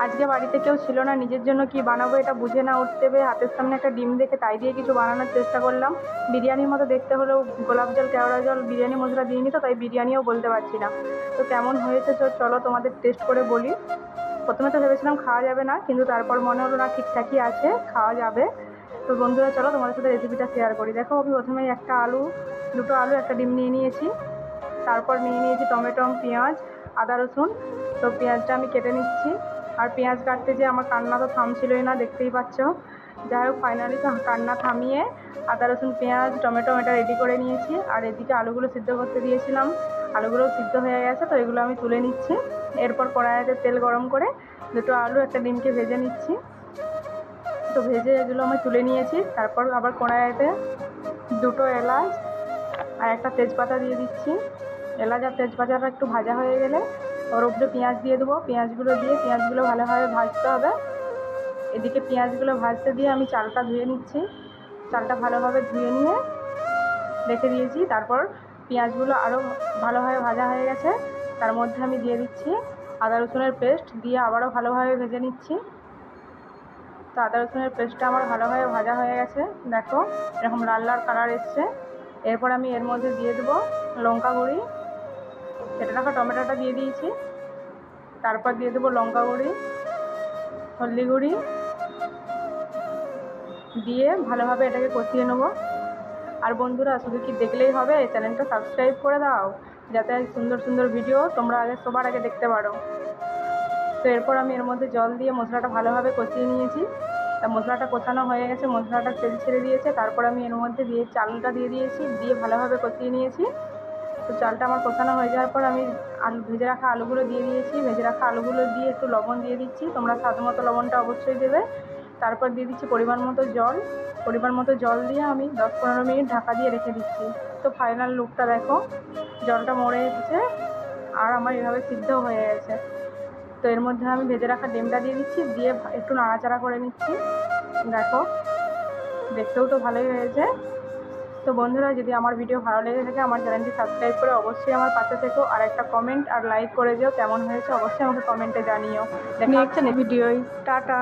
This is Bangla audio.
আজকে বাড়িতে কেউ ছিল না, নিজের জন্য কি বানাবো এটা বুঝে না উঠতে পেরে হাতের সামনে একটা ডিম দেখে তাই দিয়ে কিছু বানানোর চেষ্টা করলাম। বিরিয়ানির মতো দেখতে হলেও গোলাপ জল কেওড়া জল বিরিয়ানি মশলা দিইনি, তো তাই বিরিয়ানিও বলতে পারছি না। তো কেমন হয়েছে চলো তোমাদের টেস্ট করে বলি। প্রথমে তো ভেবেছিলাম খাওয়া যাবে না, কিন্তু তারপর মনে হলো না, ঠিকঠাকই আছে, খাওয়া যাবে। তো বন্ধুরা চলো তোমাদের সাথে রেসিপিটা শেয়ার করি। দেখো আমি প্রথমেই একটা আলু, দুটো আলু, একটা ডিম নিয়ে নিয়েছি। তারপর নিয়ে নিয়েছি টমেটো, পেঁয়াজ, আদা রসুন। তো পেঁয়াজটা আমি কেটে নিচ্ছি। আর পেঁয়াজ কাটতে যে আমার কান্না তো থামছিলই না, দেখতেই পাচ্ছ। যাই হোক ফাইনালি তো কান্না থামিয়ে আদা রসুন পেঁয়াজ টমেটো এটা রেডি করে নিয়েছি। আর এদিকে আলুগুলো সিদ্ধ করতে দিয়েছিলাম, আলুগুলো সিদ্ধ হয়ে গেছে, তো এগুলো আমি তুলে নিচ্ছি। এরপর কড়াইতে তেল গরম করে দুটো আলু একটা ডিমকে ভেজে নিচ্ছি। তো ভেজে এগুলো আমি তুলে নিয়েছি। তারপর আবার কড়াইতে দুটো এলাচ আর একটা তেজপাতা দিয়ে দিচ্ছি। এলাচ আর তেজপাতাটা একটু ভাজা হয়ে গেলে ওর উপরে পেঁয়াজ দিয়ে দেবো। পেঁয়াজগুলো দিয়ে পেঁয়াজগুলো ভালোভাবে ভাজতে হবে। এদিকে পেঁয়াজগুলো ভাজতে দিয়ে আমি চালটা ধুয়ে নিচ্ছি। চালটা ভালোভাবে ধুয়ে নিয়ে রেখে দিয়েছি। তারপর পেঁয়াজগুলো আরও ভালোভাবে ভাজা হয়ে গেছে, তার মধ্যে আমি দিয়ে দিচ্ছি আদা রসুনের পেস্ট, দিয়ে আবারও ভালোভাবে ভেজে নিচ্ছি। তো আদা রসুনের পেস্টটা আমার ভালোভাবে ভাজা হয়ে গেছে, দেখো এরকম লাল লাল কালার এসছে। এরপর আমি এর মধ্যে দিয়ে দেবো লঙ্কা গুঁড়ি, কেটে রাখা টমেটোটা দিয়ে দিয়েছি। তারপর দিয়ে দেবো লঙ্কা গুঁড়ি, হলদি গুঁড়ি দিয়ে ভালোভাবে এটাকে কষিয়ে নেবো। আর বন্ধুরা শুধু কি দেখলেই হবে, চ্যানেলটা সাবস্ক্রাইব করে দাও, যাতে সুন্দর সুন্দর ভিডিও তোমরা সবার আগে দেখতে পারো। তো এরপর আমি এর মধ্যে জল দিয়ে মশলাটা ভালোভাবে কষিয়ে নিয়েছি। তা মশলাটা কষানো হয়ে গেছে, মশলাটা তেল ছেড়ে দিয়েছে। তারপর আমি এর মধ্যে চালটা দিয়ে দিয়েছি, দিয়ে ভালোভাবে কষিয়ে নিয়েছি। তো চালটা আমার কষানো হয়ে যাওয়ার পর আমি ভেজে রাখা আলুগুলো দিয়ে দিয়েছি। ভেজে রাখা আলুগুলো দিয়ে একটু লবণ দিয়ে দিচ্ছি, তোমরা স্বাদ মতো লবণটা অবশ্যই দেবে। তারপর দিয়ে দিচ্ছি পরিমাণ মতো জল। পরিমাণ মতো জল দিয়ে আমি 10-15 মিনিট ঢাকা দিয়ে রেখে দিচ্ছি। তো ফাইনাল লুকটা দেখো, জলটা মরে এসেছে আর আমার এভাবে সিদ্ধ হয়ে গেছে। তো এর মধ্যে আমি ভেজে রাখা ডিমটা দিয়ে দিচ্ছি, দিয়ে একটু নাড়াচাড়া করে নিচ্ছি। দেখো দেখতেও তো ভালোই হয়েছে। তো বন্ধুরা যদি আমার ভিডিও ভালো লেগে থাকে আমার চ্যানেলটি সাবস্ক্রাইব করে অবশ্যই আমার পাশে থেকো, আর একটা কমেন্ট আর লাইক করে দিও। কেমন হয়েছে অবশ্যই আমাকে কমেন্টে জানিও। দেখা হচ্ছে নেক্সট ভিডিওয়। টাটা।